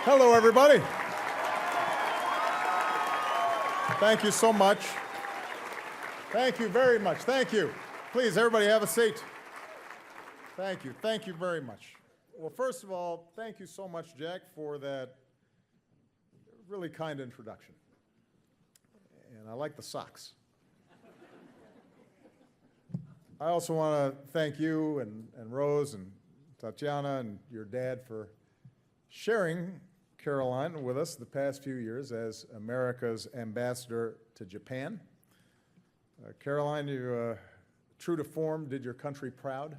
Hello, everybody. Thank you so much. Thank you very much. Thank you. Please, everybody have a seat. Thank you. Thank you very much. Well, first of all, thank you so much, Jack, for that really kind introduction. And I like the socks. I also want to thank you and Rose and Tatiana and your dad for sharing Caroline with us the past few years as America's ambassador to Japan. Caroline, you, true to form, did your country proud,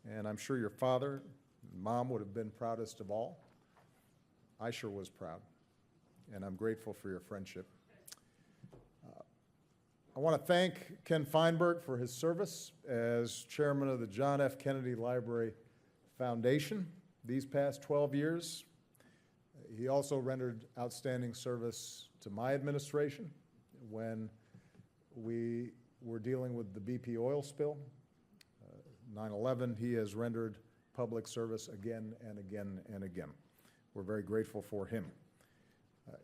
and I'm sure your father and mom would have been proudest of all. I sure was proud, and I'm grateful for your friendship. I want to thank Ken Feinberg for his service as chairman of the John F. Kennedy Library Foundation these past 12 years. He also rendered outstanding service to my administration when we were dealing with the BP oil spill. 9/11, he has rendered public service again and again and again. We're very grateful for him.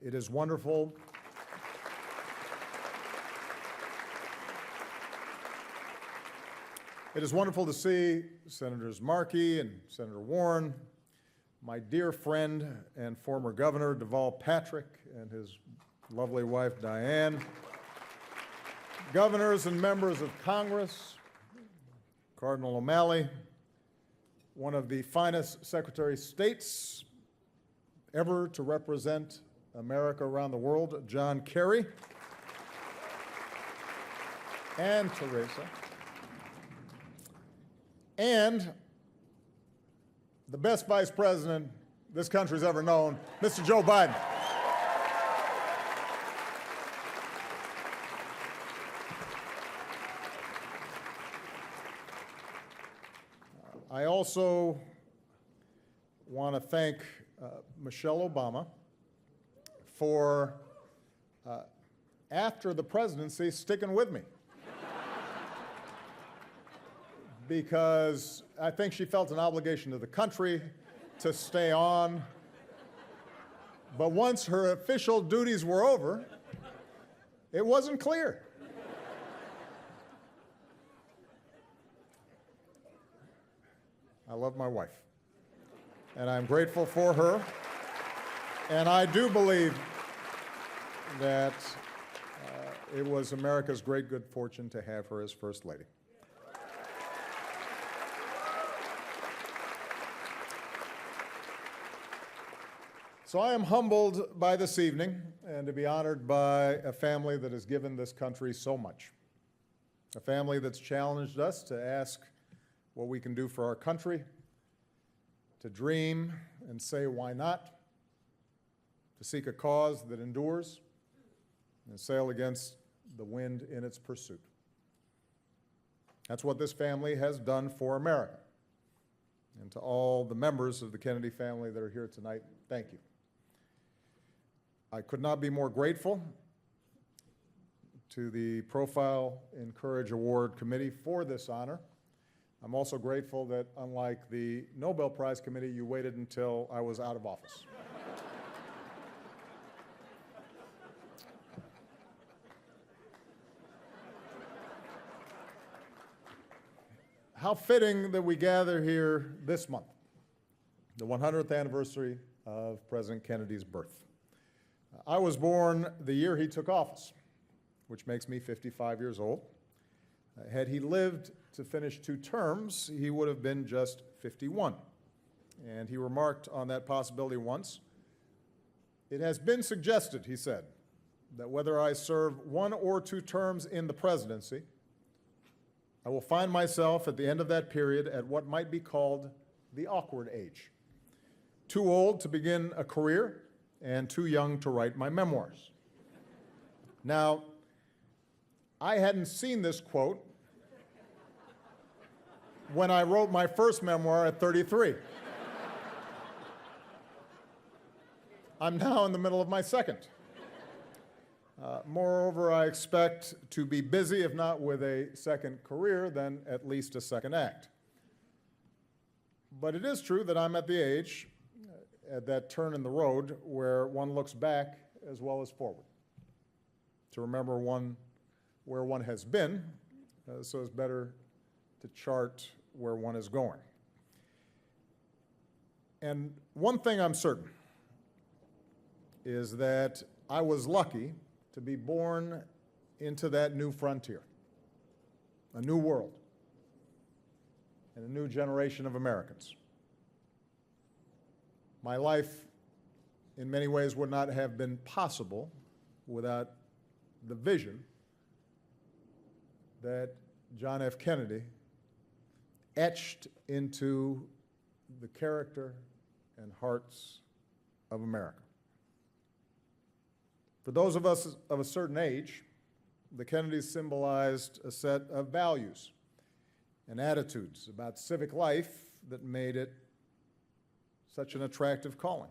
It is wonderful. It is wonderful to see Senators Markey and Senator Warren, my dear friend and former Governor Deval Patrick and his lovely wife Diane, governors and members of Congress, Cardinal O'Malley, one of the finest Secretary of States ever to represent America around the world, John Kerry, and Teresa, and the best vice president this country's ever known, Mr. Joe Biden. I also want to thank Michelle Obama for, after the presidency, sticking with me. Because I think she felt an obligation to the country to stay on. But once her official duties were over, it wasn't clear. I love my wife, and I'm grateful for her. And I do believe that it was America's great good fortune to have her as First Lady. So I am humbled by this evening and to be honored by a family that has given this country so much. A family that's challenged us to ask what we can do for our country, to dream and say why not, to seek a cause that endures and sail against the wind in its pursuit. That's what this family has done for America. And to all the members of the Kennedy family that are here tonight, thank you. I could not be more grateful to the Profile and Courage Award Committee for this honor. I'm also grateful that, unlike the Nobel Prize Committee, you waited until I was out of office. How fitting that we gather here this month, the 100th anniversary of President Kennedy's birth. I was born the year he took office, which makes me 55 years old. Had he lived to finish 2 terms, he would have been just 51. And he remarked on that possibility once. "It has been suggested," he said, "that whether I serve 1 or 2 terms in the presidency, I will find myself at the end of that period at what might be called the awkward age. Too old to begin a career and too young to write my memoirs." Now, I hadn't seen this quote when I wrote my first memoir at 33. I'm now in the middle of my second. Moreover, I expect to be busy, if not with a second career, then at least a second act. But it is true that I'm at the age, at that turn in the road where one looks back as well as forward, to remember where one has been, so it's better to chart where one is going. And one thing I'm certain is that I was lucky to be born into that new frontier, a new world, and a new generation of Americans. My life, in many ways, would not have been possible without the vision that John F. Kennedy etched into the character and hearts of America. For those of us of a certain age, the Kennedys symbolized a set of values and attitudes about civic life that made it such an attractive calling.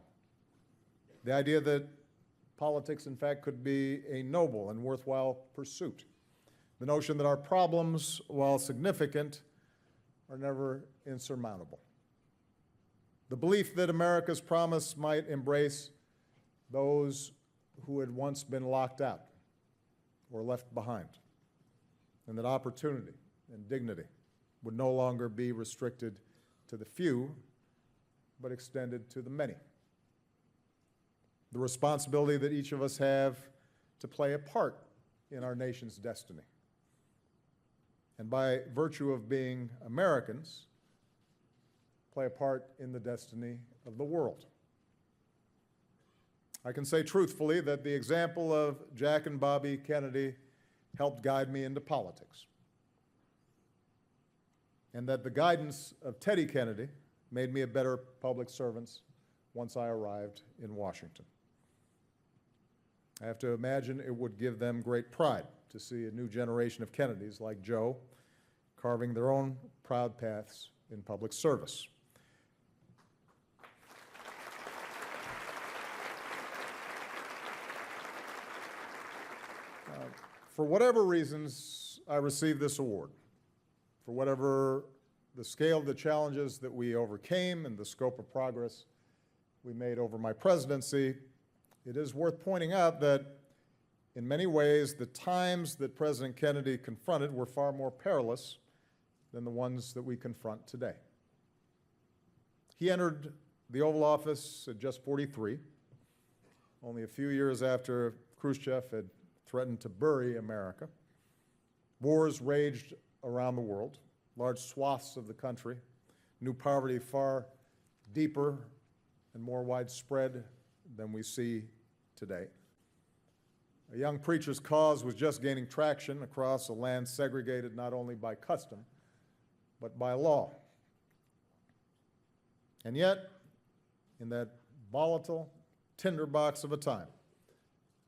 The idea that politics, in fact, could be a noble and worthwhile pursuit. The notion that our problems, while significant, are never insurmountable. The belief that America's promise might embrace those who had once been locked out or left behind, and that opportunity and dignity would no longer be restricted to the few, but extended to the many. The responsibility that each of us have to play a part in our nation's destiny. And by virtue of being Americans, play a part in the destiny of the world. I can say truthfully that the example of Jack and Bobby Kennedy helped guide me into politics, and that the guidance of Teddy Kennedy made me a better public servant once I arrived in Washington. I have to imagine it would give them great pride to see a new generation of Kennedys like Joe carving their own proud paths in public service. For whatever reasons I received this award, for whatever the scale of the challenges that we overcame and the scope of progress we made over my presidency, it is worth pointing out that in many ways the times that President Kennedy confronted were far more perilous than the ones that we confront today. He entered the Oval Office at just 43, only a few years after Khrushchev had threatened to bury America. Wars raged around the world. Large swaths of the country knew poverty far deeper and more widespread than we see today. A young preacher's cause was just gaining traction across a land segregated not only by custom, but by law. And yet, in that volatile tinderbox of a time,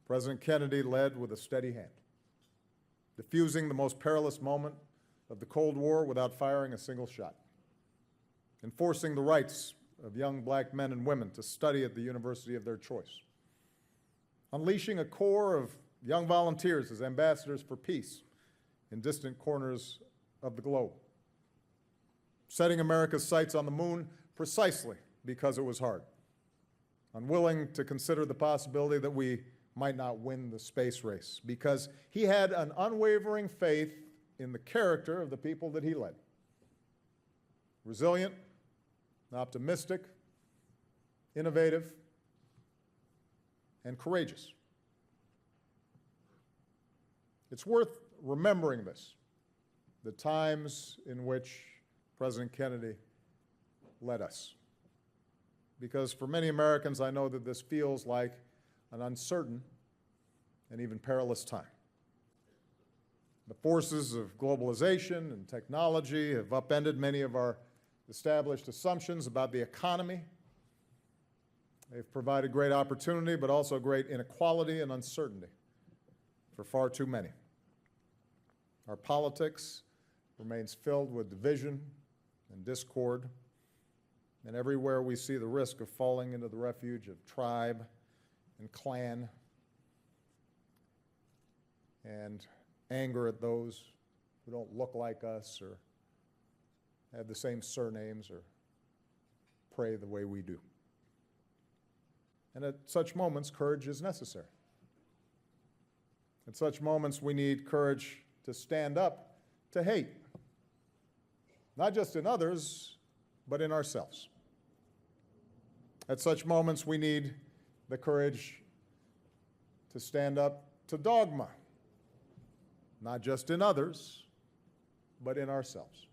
President Kennedy led with a steady hand, diffusing the most perilous moment of the Cold War without firing a single shot, enforcing the rights of young black men and women to study at the university of their choice, unleashing a corps of young volunteers as ambassadors for peace in distant corners of the globe, setting America's sights on the moon precisely because it was hard, unwilling to consider the possibility that we might not win the space race, because he had an unwavering faith in the character of the people that he led. Resilient, optimistic, innovative, and courageous. It's worth remembering this, the times in which President Kennedy led us. Because for many Americans, I know that this feels like an uncertain and even perilous time. The forces of globalization and technology have upended many of our established assumptions about the economy. They've provided great opportunity, but also great inequality and uncertainty for far too many. Our politics remains filled with division and discord, and everywhere we see the risk of falling into the refuge of tribe and clan and anger at those who don't look like us or have the same surnames or pray the way we do. And at such moments, courage is necessary. At such moments, we need courage to stand up to hate, not just in others, but in ourselves. At such moments, we need the courage to stand up to dogma, not just in others, but in ourselves.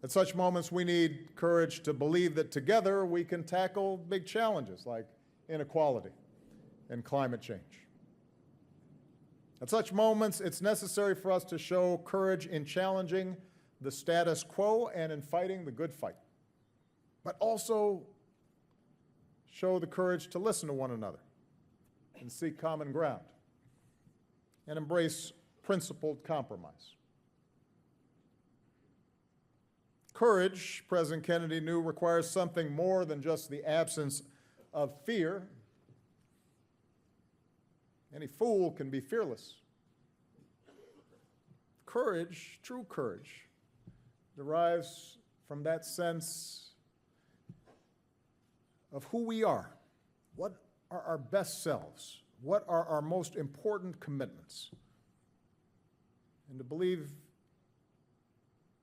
At such moments, we need courage to believe that together we can tackle big challenges like inequality and climate change. At such moments, it's necessary for us to show courage in challenging the status quo and in fighting the good fight, but also show the courage to listen to one another and seek common ground and embrace principled compromise. Courage, President Kennedy knew, requires something more than just the absence of fear. Any fool can be fearless. Courage, true courage, derives from that sense of who we are. What are our best selves? What are our most important commitments? And to believe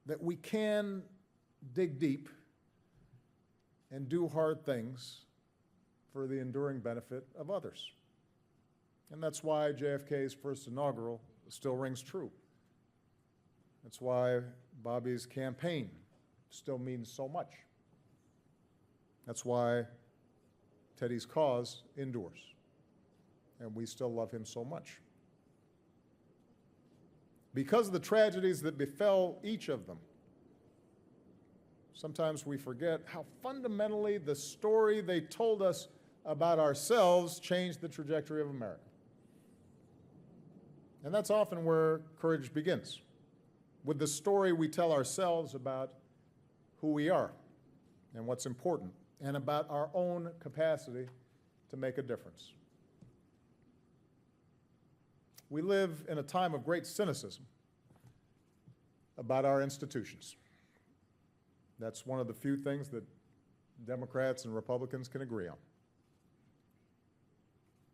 that we can dig deep and do hard things for the enduring benefit of others. And that's why JFK's first inaugural still rings true. That's why Bobby's campaign still means so much. That's why Teddy's cause endures, and we still love him so much. Because of the tragedies that befell each of them, sometimes we forget how fundamentally the story they told us about ourselves changed the trajectory of America. And that's often where courage begins, with the story we tell ourselves about who we are and what's important, and about our own capacity to make a difference. We live in a time of great cynicism about our institutions. That's one of the few things that Democrats and Republicans can agree on.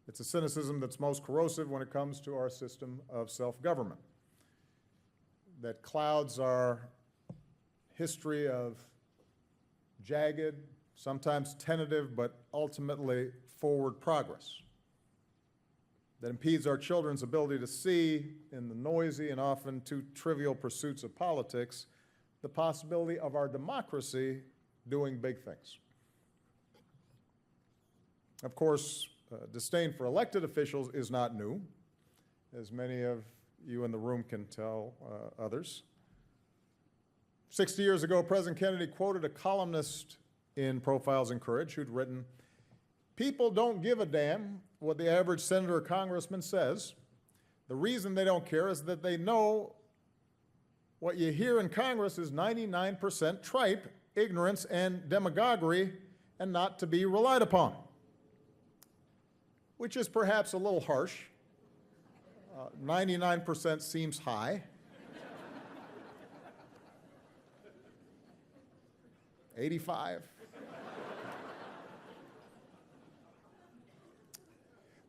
It's a cynicism that's most corrosive when it comes to our system of self-government, that clouds our history of jagged, sometimes tentative, but ultimately forward progress, that impedes our children's ability to see, in the noisy and often too trivial pursuits of politics, the possibility of our democracy doing big things. Of course, disdain for elected officials is not new, as many of you in the room can tell others. 60 years ago, President Kennedy quoted a columnist in Profiles in Courage who'd written, "People don't give a damn what the average senator or congressman says. The reason they don't care is that they know what you hear in Congress is 99% tripe, ignorance, and demagoguery, and not to be relied upon." Which is perhaps a little harsh. 99% seems high. 85.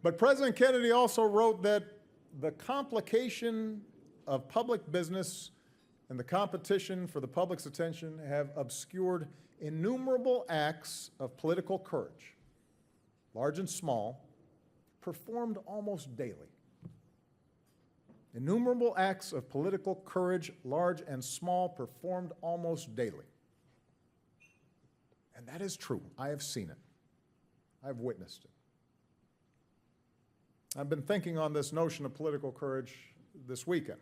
But President Kennedy also wrote that the complication of public business and the competition for the public's attention have obscured innumerable acts of political courage, large and small, performed almost daily. Innumerable acts of political courage, large and small, performed almost daily. And that is true. I have seen it. I've witnessed it. I've been thinking on this notion of political courage this weekend,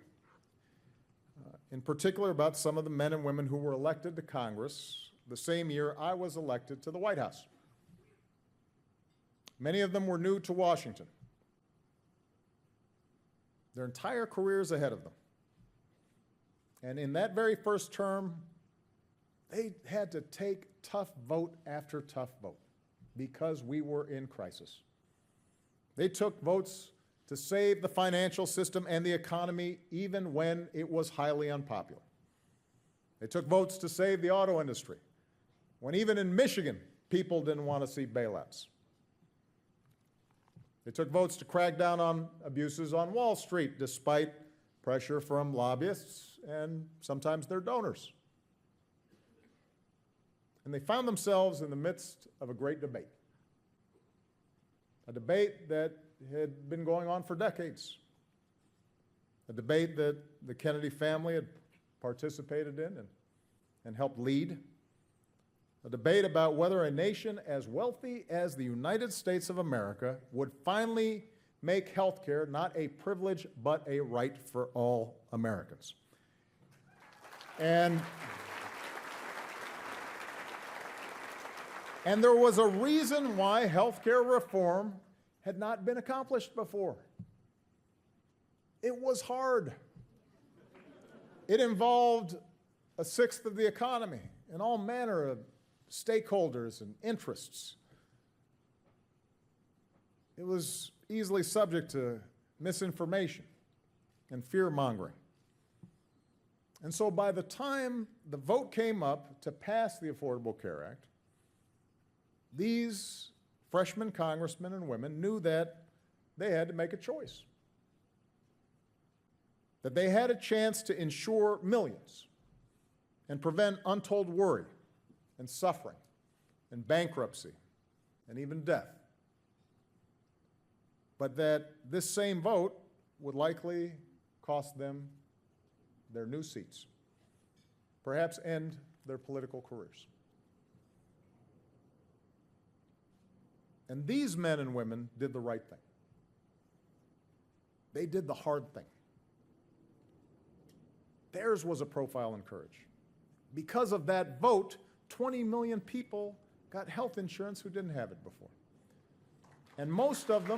in particular about some of the men and women who were elected to Congress the same year I was elected to the White House. Many of them were new to Washington. Their entire careers ahead of them. And in that very first term, they had to take tough vote after tough vote because we were in crisis. They took votes to save the financial system and the economy even when it was highly unpopular. They took votes to save the auto industry when even in Michigan people didn't want to see bailouts. They took votes to crack down on abuses on Wall Street, despite pressure from lobbyists and sometimes their donors. And they found themselves in the midst of a great debate, a debate that had been going on for decades, a debate that the Kennedy family had participated in and helped lead, a debate about whether a nation as wealthy as the United States of America would finally make health care not a privilege but a right for all Americans. And there was a reason why health care reform had not been accomplished before. It was hard. It involved a sixth of the economy and all manner of stakeholders and interests. It was easily subject to misinformation and fear-mongering. And so by the time the vote came up to pass the Affordable Care Act, these freshman congressmen and women knew that they had to make a choice, that they had a chance to insure millions and prevent untold worry and suffering and bankruptcy and even death, but that this same vote would likely cost them their new seats, perhaps end their political careers. And these men and women did the right thing. They did the hard thing. Theirs was a profile in courage. Because of that vote, 20 million people got health insurance who didn't have it before. And most of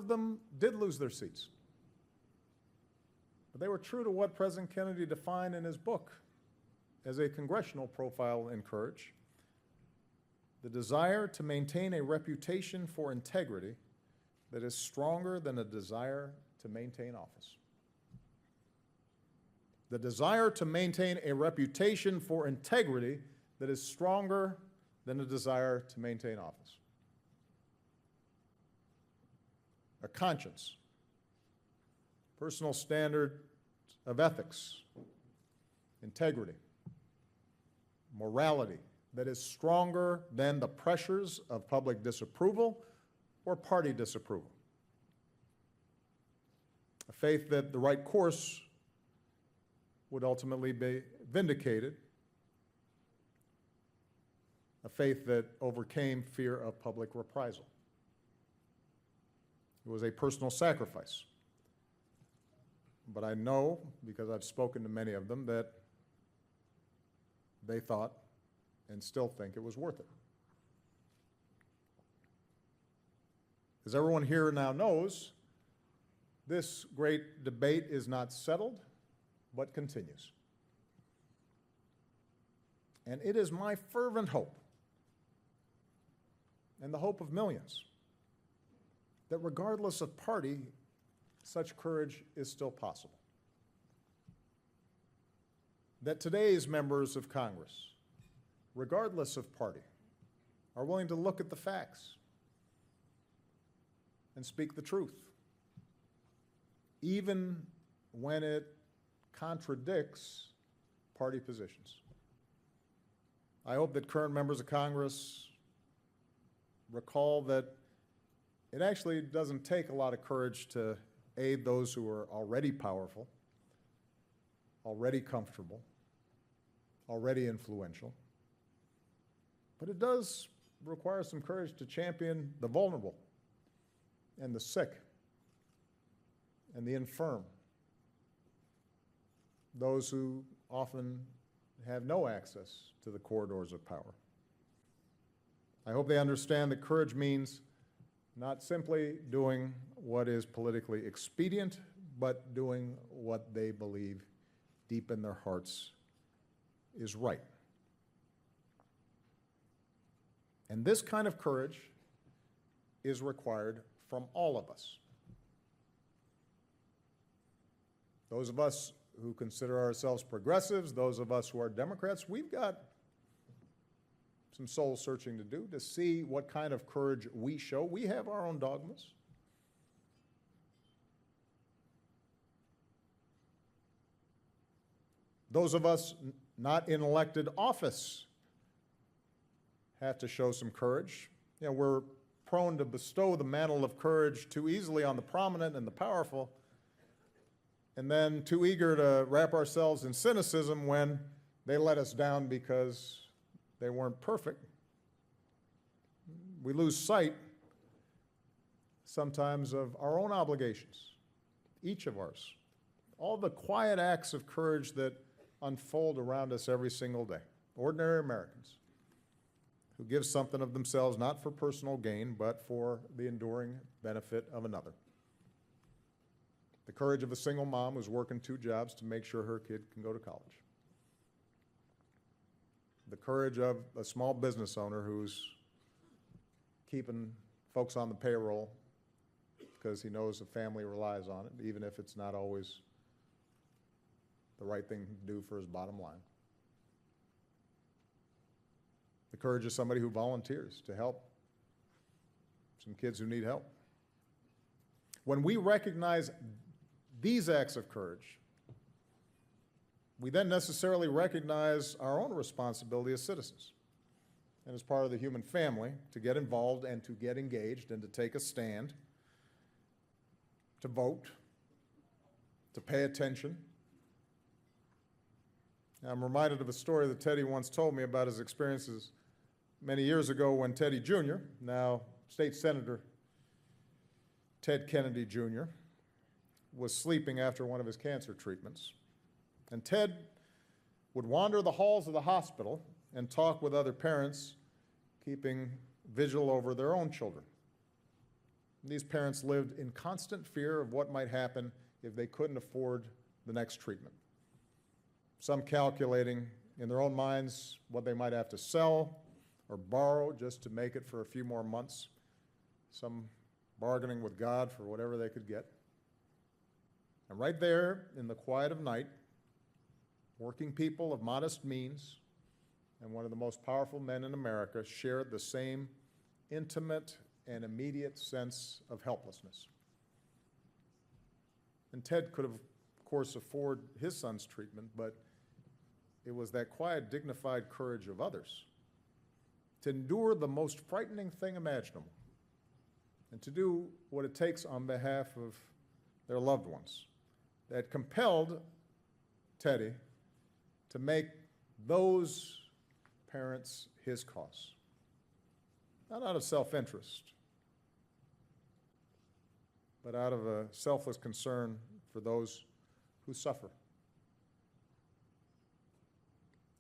them did lose their seats. But they were true to what President Kennedy defined in his book as a congressional profile in courage: the desire to maintain a reputation for integrity that is stronger than a desire to maintain office. The desire to maintain a reputation for integrity that is stronger than a desire to maintain office. A conscience, personal standard of ethics, integrity, morality that is stronger than the pressures of public disapproval or party disapproval. A faith that the right course would ultimately be vindicated. A faith that overcame fear of public reprisal. It was a personal sacrifice. But I know, because I've spoken to many of them, that they thought and still think it was worth it. As everyone here now knows, this great debate is not settled, but continues. And it is my fervent hope, and the hope of millions, that regardless of party, such courage is still possible. That today's members of Congress, regardless of party, are willing to look at the facts and speak the truth, even when it contradicts party positions. I hope that current members of Congress recall that it actually doesn't take a lot of courage to aid those who are already powerful, already comfortable, already influential. But it does require some courage to champion the vulnerable and the sick and the infirm, those who often have no access to the corridors of power. I hope they understand that courage means not simply doing what is politically expedient, but doing what they believe deep in their hearts is right. And this kind of courage is required from all of us. Those of us who consider ourselves progressives, those of us who are Democrats, we've got some soul searching to do to see what kind of courage we show. We have our own dogmas. Those of us not in elected office have to show some courage. You know, we're prone to bestow the mantle of courage too easily on the prominent and the powerful, and then too eager to wrap ourselves in cynicism when they let us down because they weren't perfect. We lose sight sometimes of our own obligations, each of ours, all the quiet acts of courage that unfold around us every single day. Ordinary Americans who give something of themselves not for personal gain, but for the enduring benefit of another. The courage of a single mom who's working 2 jobs to make sure her kid can go to college. The courage of a small business owner who's keeping folks on the payroll because he knows the family relies on it, even if it's not always the right thing to do for his bottom line. The courage of somebody who volunteers to help some kids who need help. When we recognize these acts of courage, we then necessarily recognize our own responsibility as citizens and as part of the human family to get involved and to get engaged and to take a stand, to vote, to pay attention. I'm reminded of a story that Teddy once told me about his experiences many years ago when Teddy Jr., now State Senator Ted Kennedy Jr., was sleeping after one of his cancer treatments. And Ted would wander the halls of the hospital and talk with other parents, keeping vigil over their own children. These parents lived in constant fear of what might happen if they couldn't afford the next treatment. Some calculating in their own minds what they might have to sell or borrow just to make it for a few more months. Some bargaining with God for whatever they could get. And right there in the quiet of night, working people of modest means and one of the most powerful men in America shared the same intimate and immediate sense of helplessness. And Ted could have, of course, afford his son's treatment, but it was that quiet, dignified courage of others to endure the most frightening thing imaginable and to do what it takes on behalf of their loved ones that compelled Teddy to make those parents his cause. Not out of self-interest, but out of a selfless concern for those who suffer.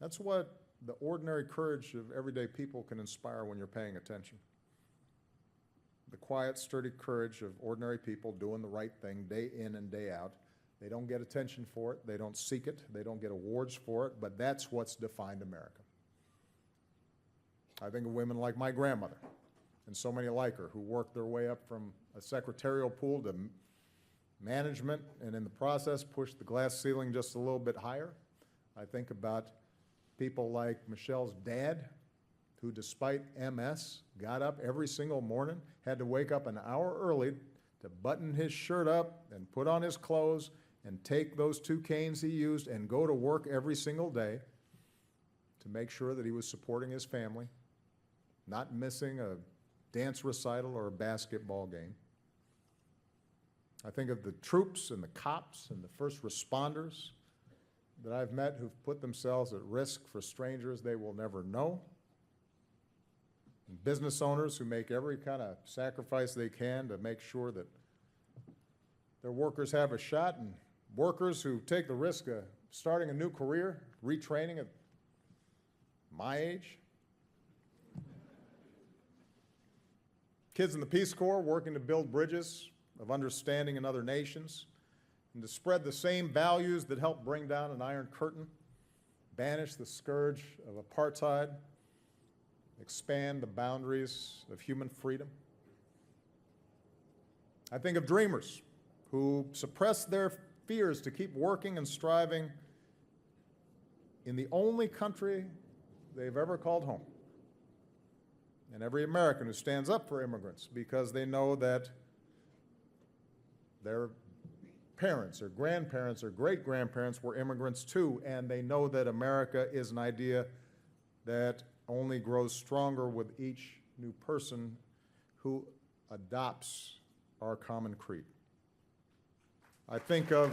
That's what the ordinary courage of everyday people can inspire when you're paying attention. The quiet, sturdy courage of ordinary people doing the right thing day in and day out. They don't get attention for it, they don't seek it, they don't get awards for it, but that's what's defined America. I think of women like my grandmother and so many like her who worked their way up from a secretarial pool to management and in the process pushed the glass ceiling just a little bit higher. I think about people like Michelle's dad, who despite MS, got up every single morning, had to wake up an hour early to button his shirt up and put on his clothes and take those 2 canes he used and go to work every single day to make sure that he was supporting his family, not missing a dance recital or a basketball game. I think of the troops and the cops and the first responders that I've met who've put themselves at risk for strangers they will never know. And business owners who make every kind of sacrifice they can to make sure that their workers have a shot, and workers who take the risk of starting a new career, retraining at my age. Kids in the Peace Corps working to build bridges of understanding in other nations and to spread the same values that helped bring down an Iron Curtain, banish the scourge of apartheid, expand the boundaries of human freedom. I think of dreamers who suppress their fears to keep working and striving in the only country they've ever called home. And every American who stands up for immigrants because they know that their parents or grandparents or great-grandparents were immigrants too, and they know that America is an idea that only grows stronger with each new person who adopts our common creed. I think of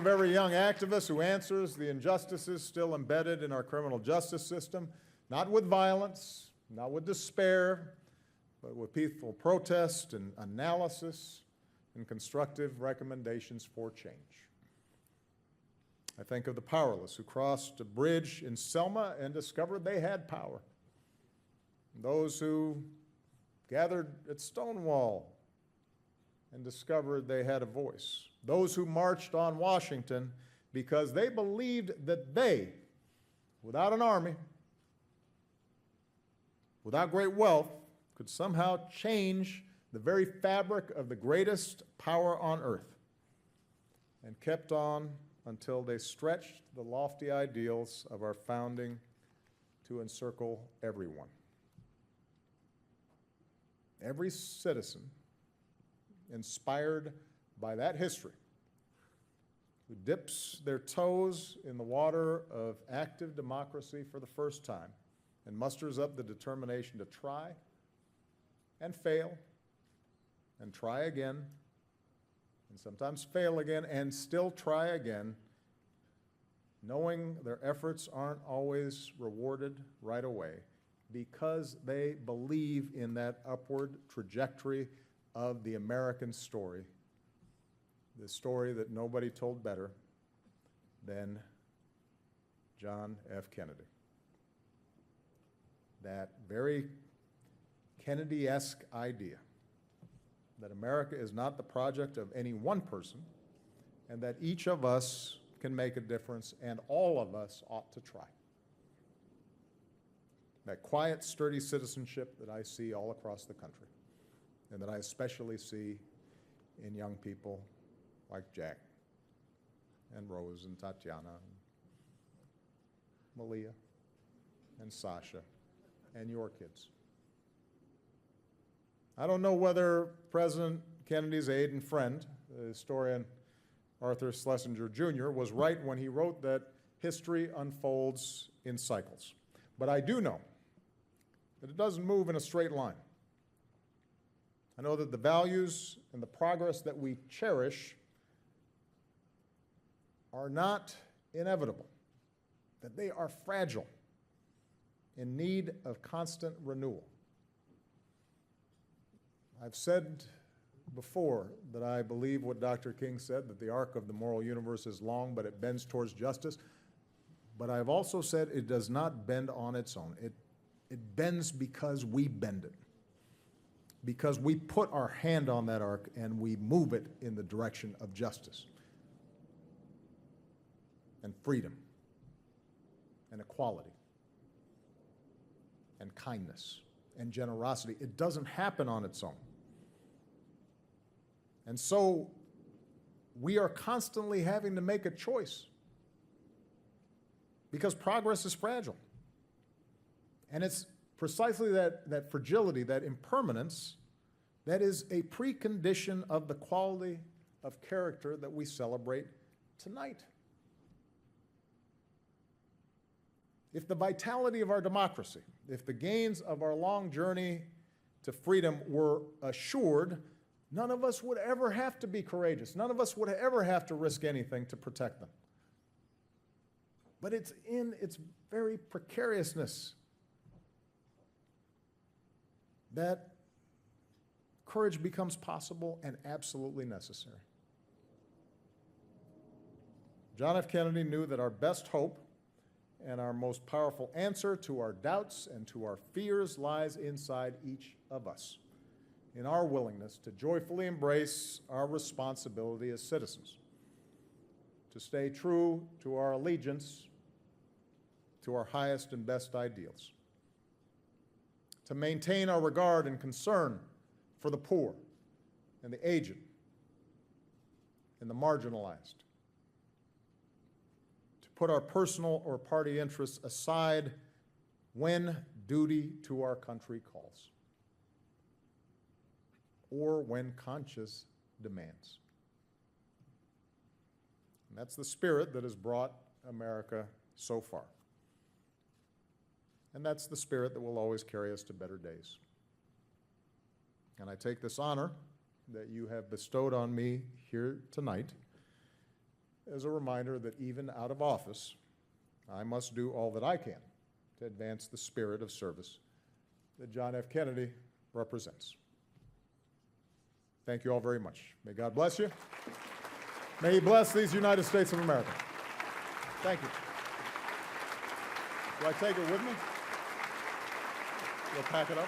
every young activist who answers the injustices still embedded in our criminal justice system, not with violence, not with despair, but with peaceful protest and analysis and constructive recommendations for change. I think of the powerless who crossed a bridge in Selma and discovered they had power. Those who gathered at Stonewall and discovered they had a voice. Those who marched on Washington because they believed that they, without an army, without great wealth, could somehow change the very fabric of the greatest power on earth, and kept on until they stretched the lofty ideals of our founding to encircle everyone. Every citizen inspired by that history, who dips their toes in the water of active democracy for the first time and musters up the determination to try and fail and try again and sometimes fail again and still try again, knowing their efforts aren't always rewarded right away because they believe in that upward trajectory of the American story, the story that nobody told better than John F. Kennedy. That very Kennedy-esque idea that America is not the project of any one person and that each of us can make a difference and all of us ought to try. That quiet, sturdy citizenship that I see all across the country and that I especially see in young people like Jack and Rose and Tatiana and Malia and Sasha and your kids. I don't know whether President Kennedy's aide and friend, the historian Arthur Schlesinger Jr., was right when he wrote that history unfolds in cycles. But I do know that it doesn't move in a straight line. I know that the values and the progress that we cherish are not inevitable, that they are fragile, in need of constant renewal. I've said before that I believe what Dr. King said, that the arc of the moral universe is long, but it bends towards justice. But I've also said it does not bend on its own. It bends because we bend it, because we put our hand on that arc and we move it in the direction of justice and freedom and equality and kindness and generosity. It doesn't happen on its own. And so we are constantly having to make a choice because progress is fragile. And it's precisely that fragility, that impermanence, that is a precondition of the quality of character that we celebrate tonight. If the vitality of our democracy, if the gains of our long journey to freedom were assured, none of us would ever have to be courageous. None of us would ever have to risk anything to protect them. But it's in its very precariousness that courage becomes possible and absolutely necessary. John F. Kennedy knew that our best hope and our most powerful answer to our doubts and to our fears lies inside each of us, in our willingness to joyfully embrace our responsibility as citizens, to stay true to our allegiance to our highest and best ideals, to maintain our regard and concern for the poor and the aged and the marginalized, to put our personal or party interests aside when duty to our country calls, or when conscience demands. And that's the spirit that has brought America so far. And that's the spirit that will always carry us to better days. And I take this honor that you have bestowed on me here tonight as a reminder that even out of office, I must do all that I can to advance the spirit of service that John F. Kennedy represents. Thank you all very much. May God bless you. May He bless these United States of America. Thank you. Do I take it with me? We'll pack it up.